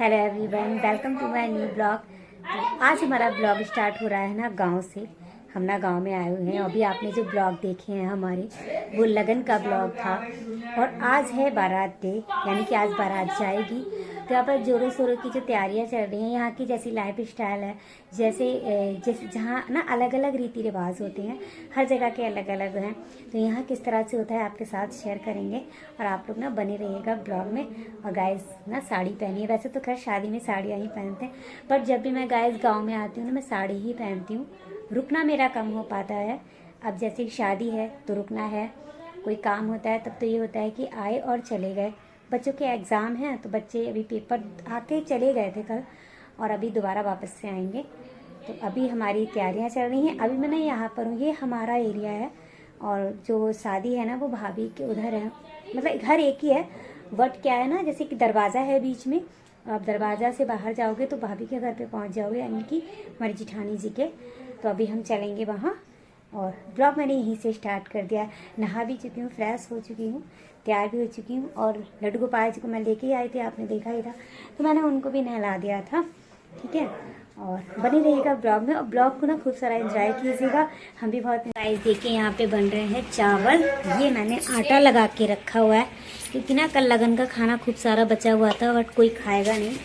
Hello everyone, welcome to my new blog. तो आज हमारा ब्लॉग स्टार्ट हो रहा है ना गांव से। हम ना गांव में आए हुए हैं। अभी आपने जो ब्लॉग देखे हैं हमारे, वो लगन का ब्लॉग था। और आज है बारात डे, यानी कि आज बारात जाएगी। तो यहाँ पर जोरों शोरों की जो तैयारियां चल रही हैं, यहाँ की जैसी लाइफ स्टाइल है, जैसे जहाँ ना अलग अलग रीति रिवाज होते हैं, हर जगह के अलग अलग हैं। तो यहाँ किस तरह से होता है आपके साथ शेयर करेंगे, और आप लोग ना बने रहिएगा ब्लॉग में। और गाइस ना साड़ी पहनी है, वैसे तो खैर शादी में साड़ियाँ ही पहनते हैं, पर जब भी मैं गाइस गांव में आती हूँ ना, मैं साड़ी ही पहनती हूँ। रुकना मेरा कम हो पाता है। अब जैसे कि शादी है तो रुकना है, कोई काम होता है तब तो ये होता है कि आए और चले गए। बच्चों के एग्ज़ाम हैं तो बच्चे अभी पेपर आके चले गए थे कल, और अभी दोबारा वापस से आएंगे। तो अभी हमारी तैयारियां चल रही हैं। अभी मैं ना यहाँ पर हूँ, ये हमारा एरिया है, और जो शादी है ना वो भाभी के उधर है। मतलब घर एक ही है, बट क्या है ना, जैसे कि दरवाज़ा है बीच में, आप दरवाज़ा से बाहर जाओगे तो भाभी के घर पे पहुँच जाओगे, यानी कि हमारी जिठानी जी के। तो अभी हम चलेंगे वहाँ, और ब्लॉग मैंने यहीं से स्टार्ट कर दिया है। नहा भी चुकी हूँ, फ्रेश हो चुकी हूँ, तैयार भी हो चुकी हूँ। और लड्डू गोपाल जी को मैं लेके ही आई थी, आपने देखा ही था, तो मैंने उनको भी नहला दिया था। ठीक है, और बने रहिएगा ब्लॉग में, और ब्लॉग को ना खूब सारा एंजॉय कीजिएगा। हम भी बहुत गाइस देखिए, यहाँ पे बन रहे हैं चावल। ये मैंने आटा लगा के रखा हुआ है, क्योंकि ना कल लगन का खाना खूब सारा बचा हुआ था, बट कोई खाएगा नहीं।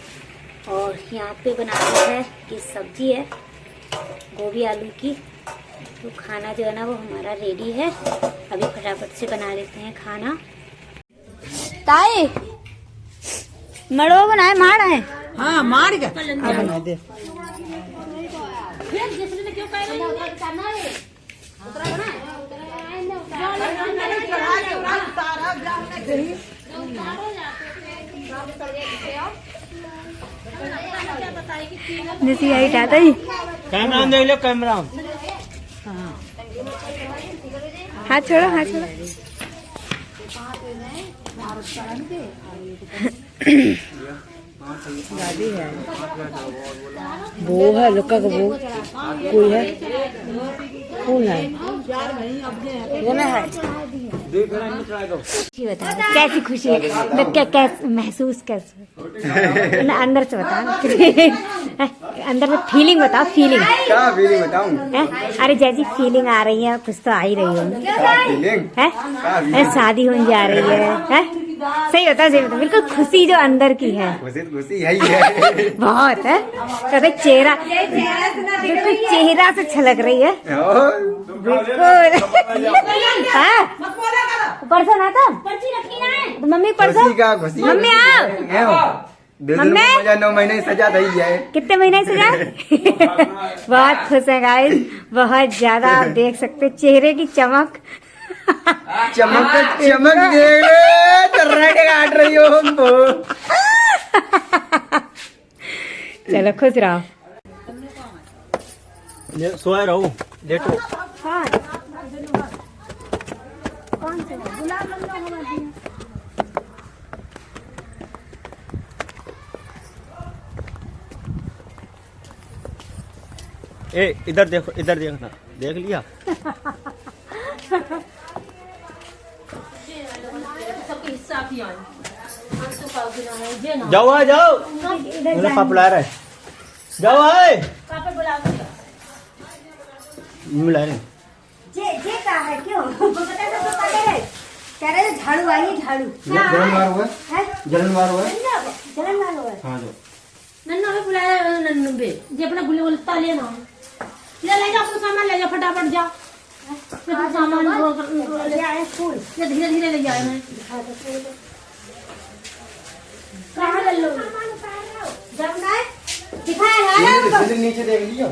और यहाँ पे बना रहे हैं कि सब्जी है गोभी आलू की। तो खाना जो है ना वो हमारा रेडी है। अभी फटाफट से बना लेते हैं खाना। ताई मड़ो बनाए, मार है। हाँ मार के बना दे। जैसे यही डाटा ही कैमरा देख लो, कैमरा। हाथ छोड़ो, हाथ छोड़ो। दादी है, वो है लुक्का का वो, कोई है, कौन है, वो ना है। बता कैसी खुशी है, क्या महसूस कैसे ना, अंदर से बता। अंदर से फीलिंग बताओ, फीलिंग क्या फीलिंग बताऊं? अरे जैसी फीलिंग आ रही है, कुछ तो आ ही रही होगी है। शादी होने जा रही है? सही होता है, बिल्कुल खुशी जो अंदर की है, खुशी है ही है। बहुत है। कहते चेहरा, बिल्कुल चेहरा से छलक रही है, बिल्कुल। परसों ना था तो मम्मी, परसों मम्मी आओ। मम्मी 9 महीने सजा दी है। कितने महीने से जाए? बहुत खुश है गाइस, बहुत ज्यादा। आप देख सकते चेहरे की चमक, चमक चमक देख रेड काट रही हो हमको। चलो खुश रहो। सोए रहो, लेटो। कौन से गुलाब जामुन? ए इधर देखो, इधर देखना, देख लिया। जाओ आ जाओ, मेरा पापा रहा है, जाओ आए मिला रहे। जे का है क्यों बता दो, तो कह रहे झाड़ू आई, झाड़ू जलन हुआ है, जलन हुआ है। जलन वाला है। हाँ जो नन्ना भी बुलाया, नन्नू भी जे अपना बुले बोलता ले ना, ले जा अपना सामान, ले जा फटाफट जा। फिर सामान ले आए फूल, ये धीरे धीरे ले जाए। मैं कहाँ ले लो, जब ना दिखाया है नीचे देख लियो।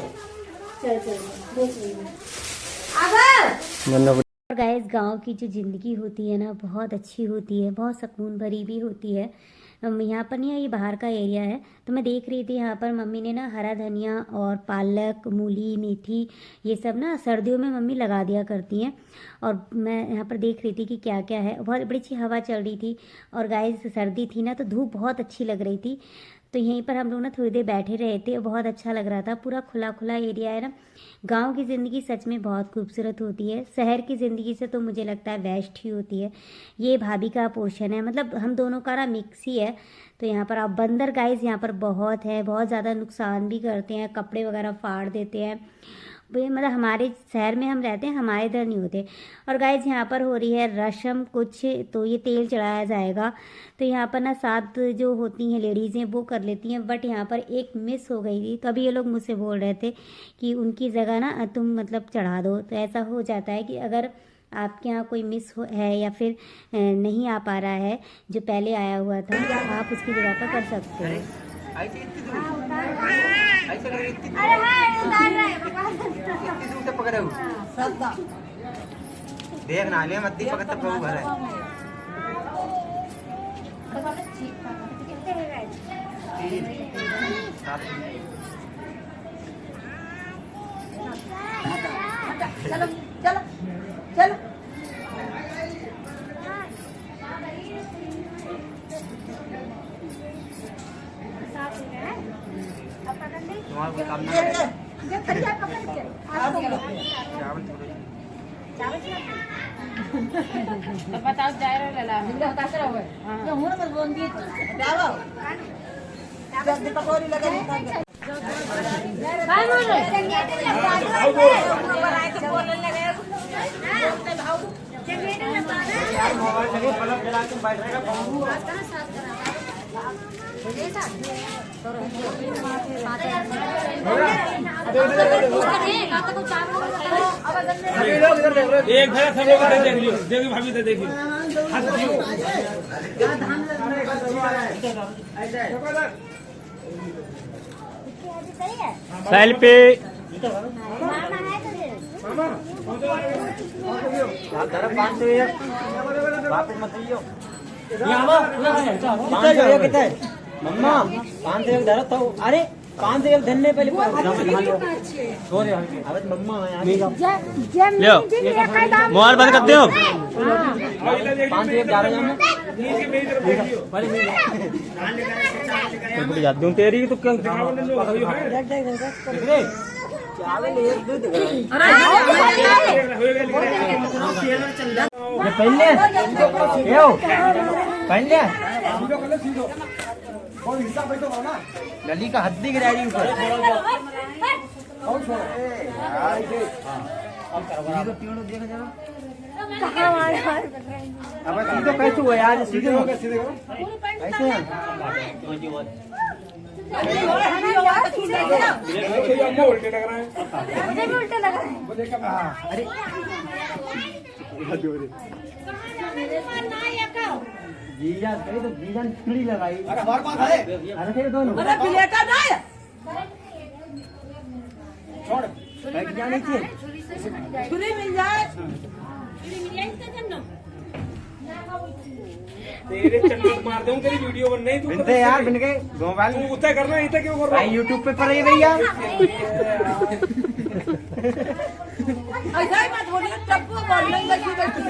चल देख लीजिए। गाइस गांव की जो ज़िंदगी होती है ना, बहुत अच्छी होती है, बहुत सुकून भरी भी होती है। यहाँ पर नहीं है, ये बाहर का एरिया है। तो मैं देख रही थी यहाँ पर मम्मी ने ना हरा धनिया और पालक, मूली, मेथी, ये सब ना सर्दियों में मम्मी लगा दिया करती हैं। और मैं यहाँ पर देख रही थी कि क्या क्या है। बहुत बड़ी अच्छी हवा चल रही थी, और गाइस सर्दी थी ना, तो धूप बहुत अच्छी लग रही थी। तो यहीं पर हम लोग ना थोड़ी देर बैठे रहे थे, बहुत अच्छा लग रहा था। पूरा खुला खुला एरिया है ना। गांव की ज़िंदगी सच में बहुत खूबसूरत होती है। शहर की ज़िंदगी से तो मुझे लगता है वेस्ट ही होती है। ये भाभी का पोर्शन है, मतलब हम दोनों का ना मिक्स ही है। तो यहाँ पर आप बंदर गाइस यहाँ पर बहुत है, बहुत ज़्यादा नुकसान भी करते हैं, कपड़े वगैरह फाड़ देते हैं। वे मतलब हमारे शहर में हम रहते हैं, हमारे इधर नहीं होते। और गाइस यहाँ पर हो रही है रस्म कुछ, तो ये तेल चढ़ाया जाएगा। तो यहाँ पर ना 7 जो होती हैं लेडीज़ हैं वो कर लेती हैं, बट यहाँ पर एक मिस हो गई थी। तो अभी ये लोग मुझसे बोल रहे थे कि उनकी जगह ना तुम मतलब चढ़ा दो। तो ऐसा हो जाता है कि अगर आपके यहाँ कोई मिस हो है या फिर नहीं आ पा रहा है जो पहले आया हुआ था, तो आप उसकी जगह पर कर सकते हो। ऐसे इतनी दूर ऐसे लग रही इतनी दूर से पकड़े हो देख ना ले मत पकड़ तब प्रभु घर है चलो चलो चलो तुम्हारा कोई काम नहीं है बताओ जा रहा ला जो हूं ना बोल दिए जल्दी पकौड़ी लगा भाई बोल यार मोबाइल लगे बल्ब जला के बैठ रहेगा बहू एक है सब लोग देख लियो, देखिए भाभी तो देखिए हाथ दियो सेल्फी वापस मत आइयो कितने मम्मा 501 धरा था अरे 501 धरने पहले अब मम्मा लियो मोबाइल बंद कर दो 501 जा रहे हैं जाती हूँ तेरी तो क्या पहले गली का हद्दी गिराई ऊपर अब सीधे कैसे हुआ यार सीधे ऐसे अरे जीजा कहीं तो जीजा ने छुरी लगाई अरे हमारे पास है अरे दोनों अरे बिलेटा ना छोड़ बैठ जाने चाहिए छुरी मिल जाए तेरे चक्कर मार दूं तेरी वीडियो बन नहीं तू बिनते यार बिन के मोबाइल तू उतना करना इतना क्यों कर रहा है YouTube पे पर भैया ऐसा ही मत बोलिए टप्पू बोलने लगी बैठी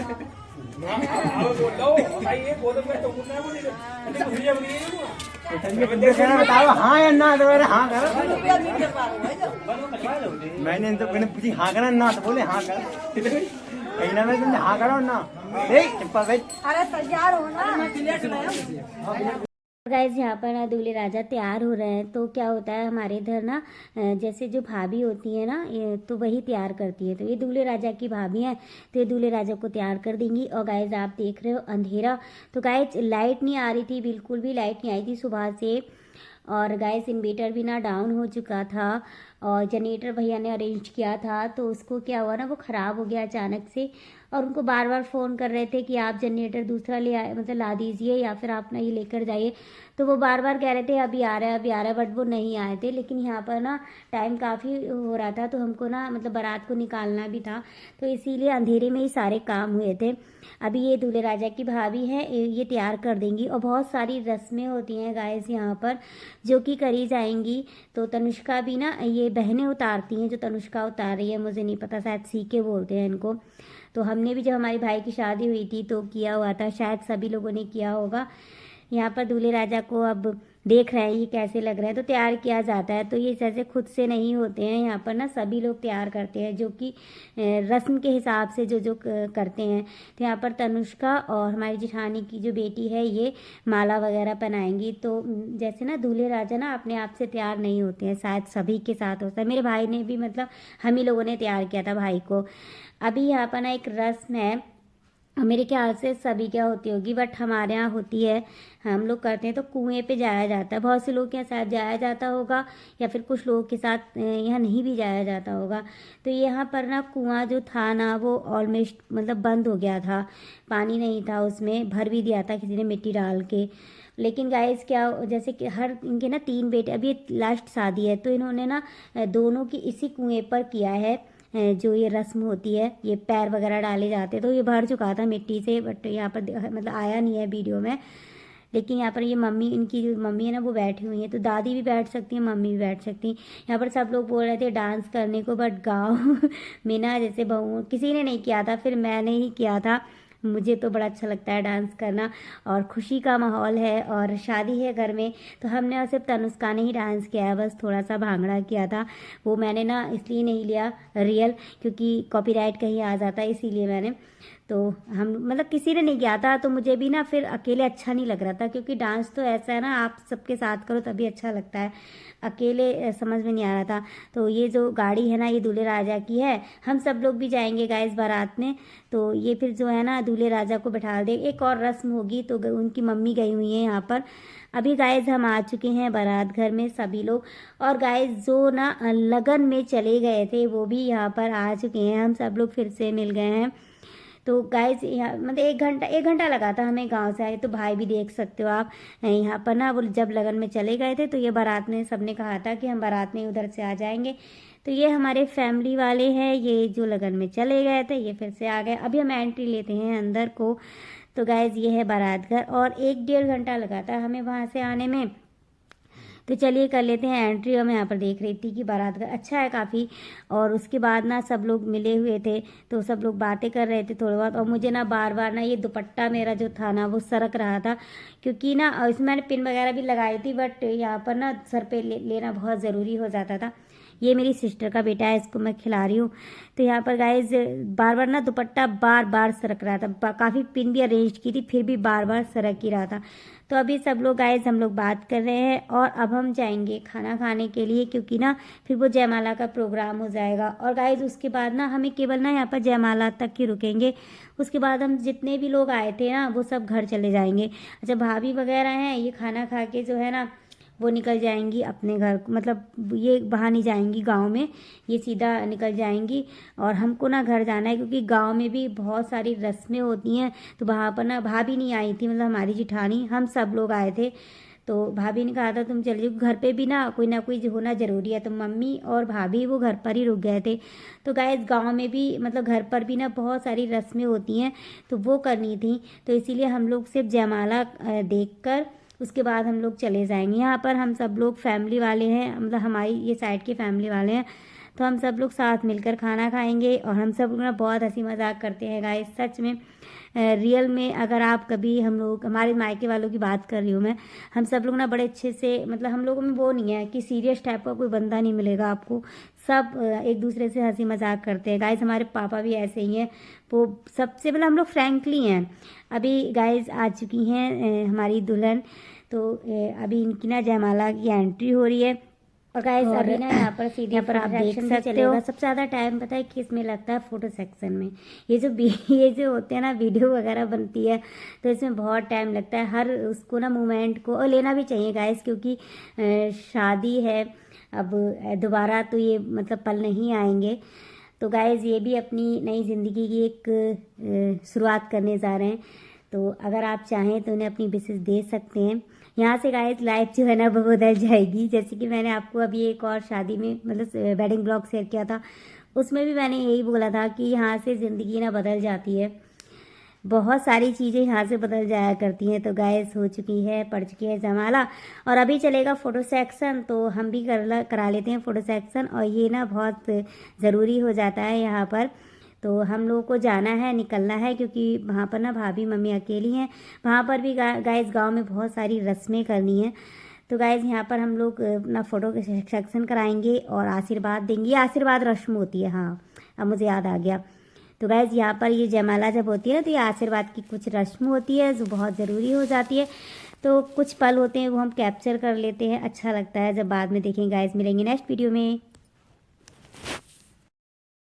बोल लो भाई ये बोल मैं तो कुछ नहीं बोलेगा भैया बोलिए बताओ हाँ या ना तो बोले हाँ कर रुपया नहीं करवा रहा है मैंने इनसे मैंने पूछी हाँ करा ना तो बोले हाँ कर कहीं ना मैं तुमने हाँ करो ना चप्पा भाई अरे तैयार हो ना मैं बिलेट लाया गाइज यहाँ पर ना दूल्हे राजा तैयार हो रहे हैं। तो क्या होता है हमारे इधर ना जैसे जो भाभी होती है ना तो वही तैयार करती है। तो ये दूल्हे राजा की भाभी हैं, तो ये दूल्हे राजा को तैयार कर देंगी। और गाइज आप देख रहे हो अंधेरा, तो गाइज लाइट नहीं आ रही थी, बिल्कुल भी लाइट नहीं आई थी सुबह से। और गाइस इन्वर्टर भी ना डाउन हो चुका था और जनरेटर भैया ने अरेंज किया था, तो उसको क्या हुआ ना वो ख़राब हो गया अचानक से। और उनको बार बार फ़ोन कर रहे थे कि आप जनरेटर दूसरा ले आए, मतलब ला दीजिए या फिर आप ना ये लेकर जाइए। तो वो बार बार कह रहे थे अभी आ रहा है अभी आ रहा है, बट वो नहीं आए थे। लेकिन यहाँ पर ना टाइम काफ़ी हो रहा था, तो हमको ना मतलब बारात को निकालना भी था, तो इसीलिए अंधेरे में ही सारे काम हुए थे। अभी ये दूल्हे राजा की भाभी है, ये तैयार कर देंगी। और बहुत सारी रस्में होती हैं गाइस यहाँ पर जो कि करी जाएंगी। तो तनुष्का भी ना, ये बहनें उतारती हैं, जो तनुष्का उतार रही है, मुझे नहीं पता, शायद सीके बोलते हैं इनको। तो हमने भी जब हमारे भाई की शादी हुई थी तो किया हुआ था, शायद सभी लोगों ने किया होगा। यहाँ पर दूल्हे राजा को अब देख रहे हैं ये कैसे लग रहे हैं, तो तैयार किया जाता है। तो ये जैसे खुद से नहीं होते हैं, यहाँ पर ना सभी लोग तैयार करते हैं, जो कि रस्म के हिसाब से जो जो करते हैं। तो यहाँ पर तनुष्का और हमारी जेठानी की जो बेटी है ये माला वगैरह पहनाएंगी। तो जैसे ना दूल्हे राजा ना अपने आप से तैयार नहीं होते हैं, शायद सभी के साथ होता है। मेरे भाई ने भी मतलब हम ही लोगों ने तैयार किया था भाई को। अभी यहाँ पर ना एक रस्म है, मेरे ख्याल से सभी क्या होती होगी, बट हमारे यहाँ होती है, हम लोग करते हैं। तो कुएं पे जाया जाता है, बहुत से लोग के साथ जाया जाता होगा या फिर कुछ लोगों के साथ यहाँ नहीं भी जाया जाता होगा। तो यहाँ पर ना कुआं जो था ना वो ऑलमोस्ट मतलब बंद हो गया था, पानी नहीं था उसमें, भर भी दिया था किसी ने मिट्टी डाल के। लेकिन गाइस क्या, जैसे कि हर इनके ना 3 बेटे, अभी लास्ट शादी है, तो इन्होंने ना दोनों की इसी कुएं पर किया है जो ये रस्म होती है। ये पैर वगैरह डाले जाते हैं, तो ये भर चुका था मिट्टी से, बट यहाँ पर मतलब आया नहीं है वीडियो में। लेकिन यहाँ पर ये मम्मी, इनकी जो मम्मी है ना वो बैठी हुई है, तो दादी भी बैठ सकती है, मम्मी भी बैठ सकती हैं। यहाँ पर सब लोग बोल रहे थे डांस करने को, बट गाँव में ना जैसे बहू किसी ने नहीं किया था, फिर मैंने ही किया था। मुझे तो बड़ा अच्छा लगता है डांस करना, और खुशी का माहौल है और शादी है घर में। तो हमने सिर्फ तनुष्का ने ही डांस किया है, बस थोड़ा सा भांगड़ा किया था। वो मैंने ना इसलिए नहीं लिया रियल, क्योंकि कॉपीराइट कहीं आ जाता है, इसीलिए मैंने। तो हम मतलब किसी ने नहीं किया था, तो मुझे भी ना फिर अकेले अच्छा नहीं लग रहा था, क्योंकि डांस तो ऐसा है ना आप सबके साथ करो तभी अच्छा लगता है, अकेले समझ में नहीं आ रहा था। तो ये जो गाड़ी है ना ये दूल्हे राजा की है, हम सब लोग भी जाएंगे गाइस बारात में। तो ये फिर जो है ना दूल्हे राजा को बैठा दे। एक और रस्म होगी, तो उनकी मम्मी गई हुई है यहाँ पर। अभी गाइस हम आ चुके हैं बारात घर में सभी लोग, और गाइस जो ना लगन में चले गए थे वो भी यहाँ पर आ चुके हैं, हम सब लोग फिर से मिल गए हैं। तो गाइस यहाँ मतलब 1 घंटा लगा था हमें गांव से आए, तो भाई भी देख सकते हो आप। यहाँ पर ना वो जब लगन में चले गए थे, तो ये बारात में सबने कहा था कि हम बारात में उधर से आ जाएंगे। तो ये हमारे फैमिली वाले हैं, ये जो लगन में चले गए थे ये फिर से आ गए। अभी हम एंट्री लेते हैं अंदर को। तो गाइस ये है बारात घर, और 1-1.5 घंटा लगा था हमें वहाँ से आने में। तो चलिए कर लेते हैं एंट्री। और मैं यहाँ पर देख रही थी कि बारात घर अच्छा है काफ़ी, और उसके बाद ना सब लोग मिले हुए थे, तो सब लोग बातें कर रहे थे थोड़ा बहुत। और मुझे ना बार बार ना ये दुपट्टा मेरा जो था ना वो सरक रहा था, क्योंकि ना इसमें मैंने पिन वगैरह भी लगाई थी, बट यहाँ पर ना सर पे लेना बहुत ज़रूरी हो जाता था। ये मेरी सिस्टर का बेटा है, इसको मैं खिला रही हूँ। तो यहाँ पर गाइज बार बार ना दुपट्टा बार बार सरक रहा था, काफ़ी पिन भी अरेंज की थी, फिर भी बार बार सरक ही रहा था। तो अभी सब लोग गाइज हम लोग बात कर रहे हैं, और अब हम जाएंगे खाना खाने के लिए, क्योंकि ना फिर वो जयमाला का प्रोग्राम हो जाएगा। और गाइज उसके बाद ना हमें केवल ना यहाँ पर जयमाला तक ही रुकेंगे, उसके बाद हम जितने भी लोग आए थे ना वो सब घर चले जाएंगे। अच्छा भाभी वगैरह हैं, ये खाना खा के जो है ना वो निकल जाएंगी अपने घर, मतलब ये बाहर नहीं जाएंगी गांव में, ये सीधा निकल जाएंगी। और हमको ना घर जाना है, क्योंकि गांव में भी बहुत सारी रस्में होती हैं। तो वहाँ पर ना भाभी नहीं आई थी, मतलब हमारी जिठानी, हम सब लोग आए थे। तो भाभी ने कहा था तुम चले जाओ, घर पे भी ना कोई होना ज़रूरी है। तो मम्मी और भाभी वो घर पर ही रुक गए थे। तो गाइस गांव में भी मतलब घर पर भी ना बहुत सारी रस्में होती हैं, तो वो करनी थी। तो इसीलिए हम लोग सिर्फ जयमाला देखकर उसके बाद हम लोग चले जाएंगे। यहाँ पर हम सब लोग फैमिली वाले हैं, मतलब हमारी ये साइड के फैमिली वाले हैं, तो हम सब लोग साथ मिलकर खाना खाएंगे। और हम सब लोग ना बहुत हंसी मजाक करते हैं गाइस, सच में रियल में। अगर आप कभी, हम लोग हमारे मायके वालों की बात कर रही हूँ मैं, हम सब लोग ना बड़े अच्छे से, मतलब हम लोगों में वो नहीं है कि सीरियस टाइप का कोई बंदा नहीं मिलेगा आपको, सब एक दूसरे से हंसी मजाक करते हैं गाइस। हमारे पापा भी ऐसे ही हैं, वो सबसे मतलब हम लोग फ्रैंकली हैं। अभी गाइस आ चुकी हैं हमारी दुल्हन, तो अभी इनकी ना जयमाला की एंट्री हो रही है। और गाइस अभी ना यहाँ पर सीधे पर आप देख सकते हो, सबसे ज़्यादा टाइम पता है किस में लगता है, फोटो सेक्शन में। ये जो होते हैं ना वीडियो वगैरह बनती है, तो इसमें बहुत टाइम लगता है। हर उसको ना मोमेंट को लेना भी चाहिए गाइस, क्योंकि शादी है, अब दोबारा तो ये मतलब पल नहीं आएंगे। तो गाइस ये भी अपनी नई ज़िंदगी की एक शुरुआत करने जा रहे हैं। तो अगर आप चाहें तो उन्हें अपनी विशेष दे सकते हैं। यहाँ से गाइस लाइफ जो है ना वो बदल जाएगी। जैसे कि मैंने आपको अभी एक और शादी में मतलब वेडिंग ब्लॉग शेयर किया था, उसमें भी मैंने यही बोला था कि यहाँ से ज़िंदगी ना बदल जाती है, बहुत सारी चीज़ें यहाँ से बदल जाया करती हैं। तो गाइस हो चुकी है, पड़ चुकी है जयमाला, और अभी चलेगा फ़ोटो सेक्शन, तो हम भी करा लेते हैं फ़ोटो सेक्शन। और ये ना बहुत ज़रूरी हो जाता है यहाँ पर, तो हम लोगों को जाना है, निकलना है, क्योंकि वहाँ पर ना भाभी मम्मी अकेली हैं। वहाँ पर भी गाइस गांव में बहुत सारी रस्में करनी हैं, तो गाइज यहाँ पर हम लोग अपना फ़ोटो के सेक्शन कराएंगे और आशीर्वाद देंगे। ये आशीर्वाद रस्म होती है, हाँ अब मुझे याद आ गया। तो गाइज यहाँ पर ये जयमाला जब होती है ना, तो ये आशीर्वाद की कुछ रस्म होती है जो बहुत ज़रूरी हो जाती है। तो कुछ पल होते हैं वो हम कैप्चर कर लेते हैं, अच्छा लगता है जब बाद में देखेंगे। गाइज मिलेंगे नेक्स्ट वीडियो में।